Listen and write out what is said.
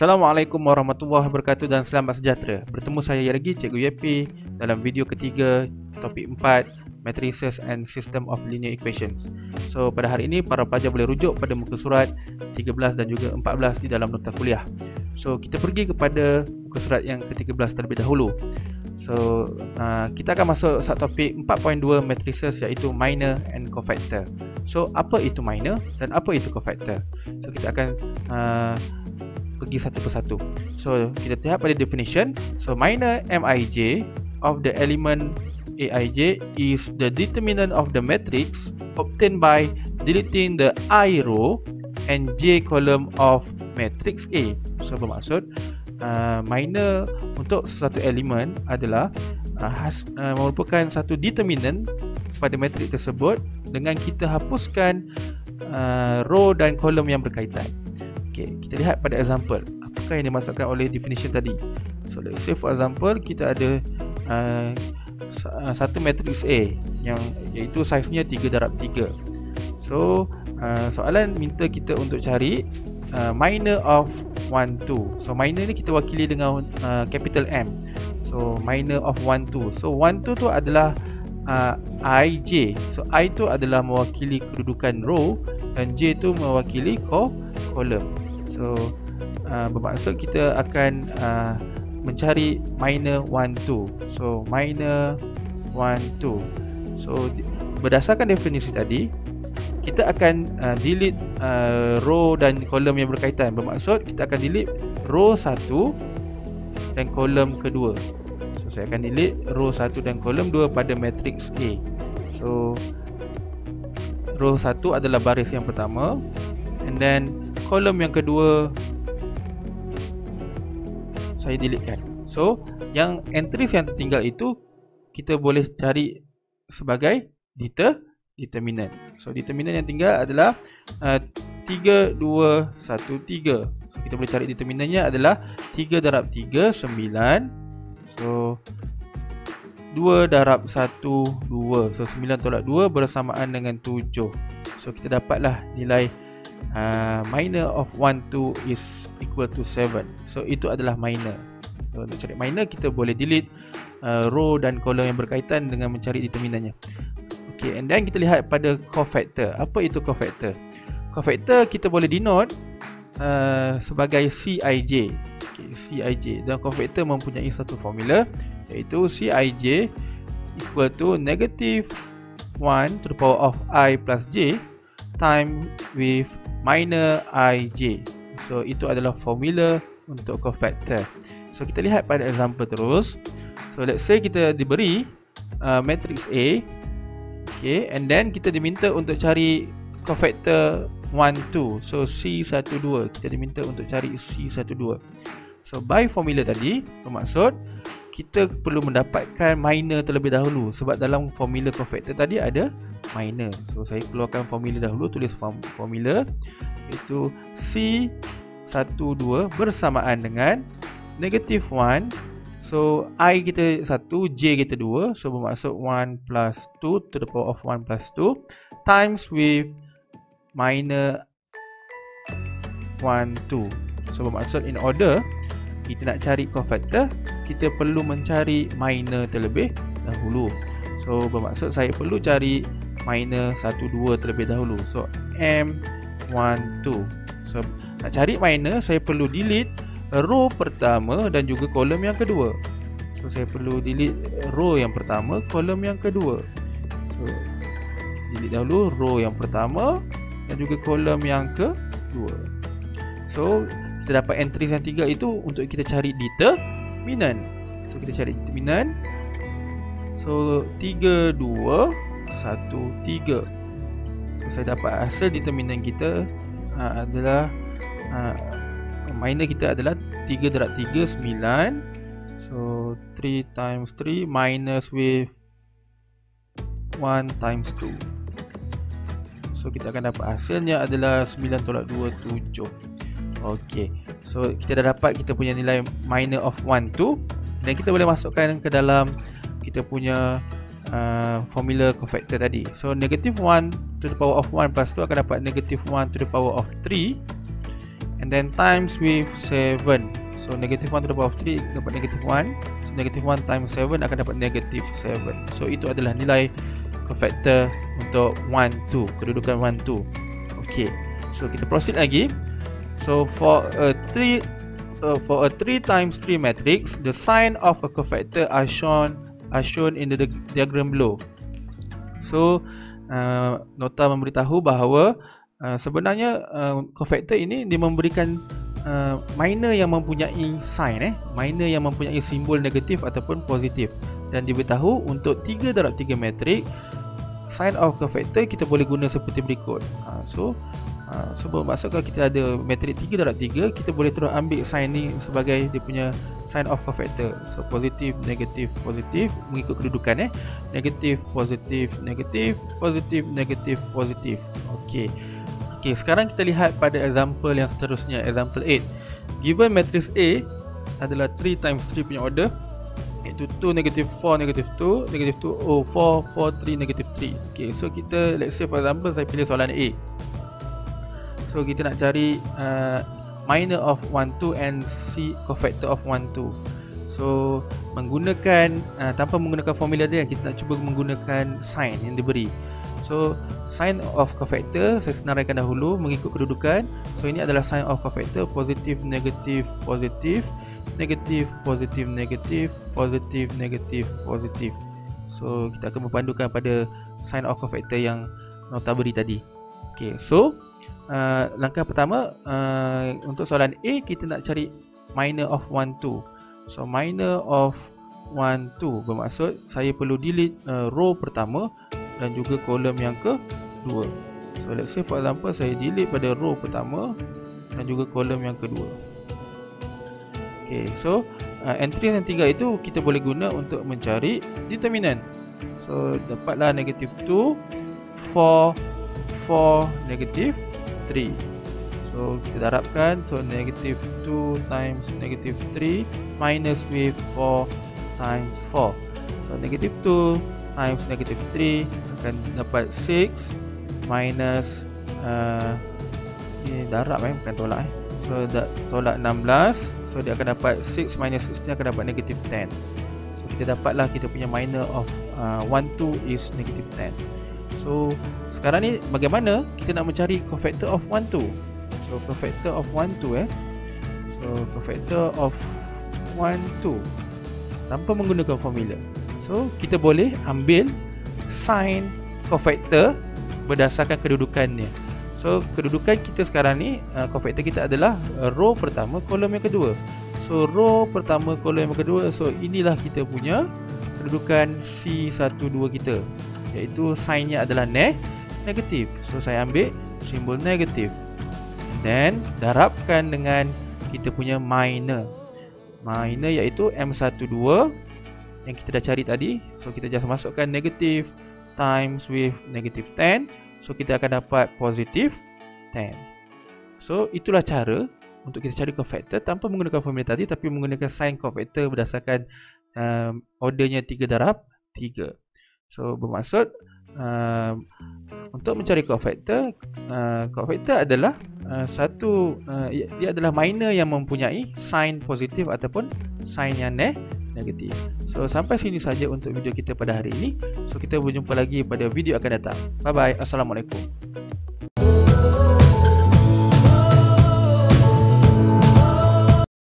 Assalamualaikum warahmatullahi wabarakatuh dan selamat sejahtera. Bertemu saya lagi, Cikgu YP, dalam video ketiga, topik 4, Matrices and System of Linear Equations. So, pada hari ini, para pelajar boleh rujuk pada muka surat 13 dan juga 14 di dalam nota kuliah. So, kita pergi kepada muka surat yang ke-13 terlebih dahulu. So, kita akan masuk subtopik 4.2 matrices, iaitu minor and cofactor. So, apa itu minor dan apa itu cofactor? So, kita akan pergi satu persatu. So, kita lihat pada definition. So, minor Mij of the element Aij is the determinant of the matrix obtained by deleting the I row and j column of matrix A. So, bermaksud minor untuk sesuatu elemen adalah merupakan satu determinant pada matrix tersebut dengan kita hapuskan row dan kolom yang berkaitan. Okay, kita lihat pada example. Apakah yang dimaksudkan oleh definition tadi? So, let's say for example, kita ada satu matrix A yang iaitu saiznya 3/3. So, soalan minta kita untuk cari minor of 1, 2. So, minor ni kita wakili dengan capital M. So, minor of 1, 2. So, 1, 2 tu adalah Ij. So, I tu adalah mewakili kedudukan row dan J tu mewakili kolom. So, bermaksud kita akan mencari minor 1, 2. So, minor 1, 2. So, berdasarkan definisi tadi, kita akan delete row dan kolom yang berkaitan. Bermaksud kita akan delete row 1 dan kolom kedua. So, saya akan delete row 1 dan kolom 2 pada matrix A. So, row 1 adalah baris yang pertama, and then kolom yang kedua saya deletekan. So, yang entries yang tertinggal itu kita boleh cari sebagai determinant. So, determinant yang tinggal adalah 3, 2, 1, 3. So, kita boleh cari determinantnya adalah 3/3, 9. So, 2/1, 2. So, 9 tolak 2 bersamaan dengan 7. So, kita dapatlah nilai minor of 1, 2 is equal to 7. So, itu adalah minor. So, untuk cari minor, kita boleh delete row dan kolom yang berkaitan dengan mencari determinantnya. Okay, and then kita lihat pada cofactor. Apa itu cofactor? Cofactor kita boleh denote sebagai Cij. Okay, Cij. Dan cofactor mempunyai satu formula, iaitu Cij equal to negative 1 to the power of I plus j time with minor Ij. So, itu adalah formula untuk cofactor. So, kita lihat pada example terus. So, let's say kita diberi matrix A. Okay, and then kita diminta untuk cari cofactor 1, 2. So, C12. Kita diminta untuk cari C12. So, by formula tadi, bermaksud kita perlu mendapatkan minor terlebih dahulu. Sebab dalam formula cofactor tadi ada minor. So, saya keluarkan formula dahulu. Tulis formula, iaitu C12 bersamaan dengan negative 1. So, I kita 1, J kita 2. So, bermaksud 1 plus 2 to the power of 1 plus 2 times with minor 1, 2. So, bermaksud in order kita nak cari cofactor, kita perlu mencari minor terlebih dahulu. So, bermaksud saya perlu cari minor 1, 2 terlebih dahulu. So, M1, 2. So, nak cari minor, saya perlu delete row pertama dan juga kolom yang kedua. So, saya perlu delete row yang pertama, kolom yang kedua. So, delete dahulu row yang pertama dan juga kolom yang kedua. So, kita dapat entries yang 3 itu untuk kita cari determinant. So, kita cari determinant. So, 3, 2, 1, 3. So, saya dapat hasil determinant kita adalah minor kita adalah 3/3, 9. So, 3 times 3 minus with 1 times 2. So, kita akan dapat hasilnya adalah 9 tolak 2, 7. Okey. So, kita dah dapat kita punya nilai minor of 1, 2. Dan kita boleh masukkan ke dalam kita punya formula cofactor tadi. So, negative 1 to the power of 1 plus 2 akan dapat negative 1 to the power of 3. and then times with 7. So negative 1 to the power of 3 dapat negative 1. So negative 1 times 7 akan dapat negative 7. So itu adalah nilai cofactor untuk 1, 2, kedudukan 1, 2. Okay, so kita proceed lagi. So for a 3 times 3 matrix, the sign of a cofactor are shown in the diagram below. So nota memberitahu bahawa sebenarnya cofactor ini dia memberikan minor yang mempunyai sign minor yang mempunyai simbol negatif ataupun positif, dan diberitahu untuk 3 darab 3 matrik sign of cofactor kita boleh guna seperti berikut. So bermaksud kalau kita ada matrik 3 darab 3, kita boleh terus ambil sign ni sebagai dia punya sign of cofactor. So positif, negatif, positif mengikut kedudukan negatif, positif, negatif, positif, negatif, positif. Okey, sekarang kita lihat pada example yang seterusnya, example 8. Given matrix A adalah 3 times 3 punya order, iaitu 2, negative 4, negative 2, negative 2, 4, 4, 3, negative 3. Okay, so kita, let's say for example, saya pilih soalan A. So kita nak cari minor of 1, 2 and C cofactor of 1, 2. So menggunakan tanpa menggunakan formula dia, kita nak cuba menggunakan sign yang diberi. So sign of cofactor saya senaraikan dahulu mengikut kedudukan. So ini adalah sign of cofactor, positif, negatif, positif, negatif, positif, negatif, positif, negatif, positif. So kita akan berpandukan pada sign of cofactor yang nota beri tadi. Okay, so langkah pertama untuk soalan A, kita nak cari minor of 1, 2. So minor of 1, 2 bermaksud saya perlu delete row pertama dan juga kolom yang kedua. So let's say for example saya delete pada row pertama dan juga kolom yang kedua. Okay, so entry yang 3 itu kita boleh guna untuk mencari determinant. So dapatlah negative 2, 4, 4, negative 3. So kita darabkan, so negative 2 times negative 3 minus with 4 times 4. So negative 2 times negative 3 akan dapat 6 minus ini darab bukan tolak So tolak 16. So dia akan dapat 6 minus 6 ni akan dapat negative 10. So kita dapatlah kita punya minor of 1, 2 is negative 10. So sekarang ni bagaimana kita nak mencari cofactor of 1, 2? So cofactor of 1, 2 So cofactor of 1, 2 tanpa menggunakan formula. So kita boleh ambil sign cofactor berdasarkan kedudukannya. So kedudukan kita sekarang ni cofactor kita adalah row pertama, kolom yang kedua. So row pertama, kolom yang kedua. So inilah kita punya kedudukan C12 kita, iaitu signnya adalah negatif. So saya ambil simbol negatif, then darabkan dengan kita punya minor iaitu M12 yang kita dah cari tadi. So kita just masukkan negatif times with negative 10. So kita akan dapat positif 10. So itulah cara untuk kita cari cofactor tanpa menggunakan formula tadi, tapi menggunakan sign cofactor berdasarkan ordernya 3 darab 3. So bermaksud untuk mencari cofactor, cofactor adalah dia adalah minor yang mempunyai sign positif ataupun sign yang negatif. So sampai sini saja untuk video kita pada hari ini. So kita berjumpa lagi pada video akan datang. Bye bye. Assalamualaikum.